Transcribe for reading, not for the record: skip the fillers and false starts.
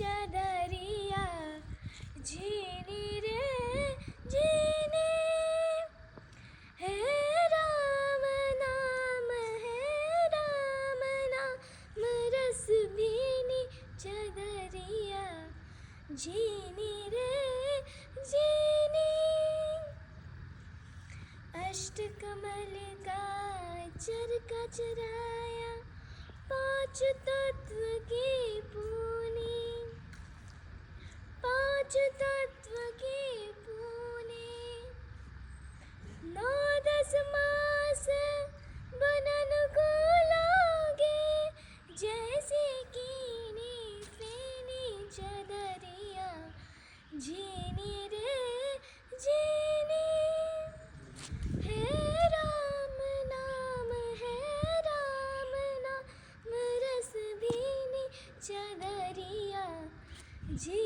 चदरिया जीनी रे जीनी है राम नाम रस भीनी चदरिया जीनी रे जीनी अष्टकमल का चरका चराया पांच तत्व की पूनी पांच तत्व की पूनी 9-10 मास बनन को लागे जैसे कीनी फेनी चदरिया जीनी रे जीनी है राम नाम रस भीनी चदरिया जी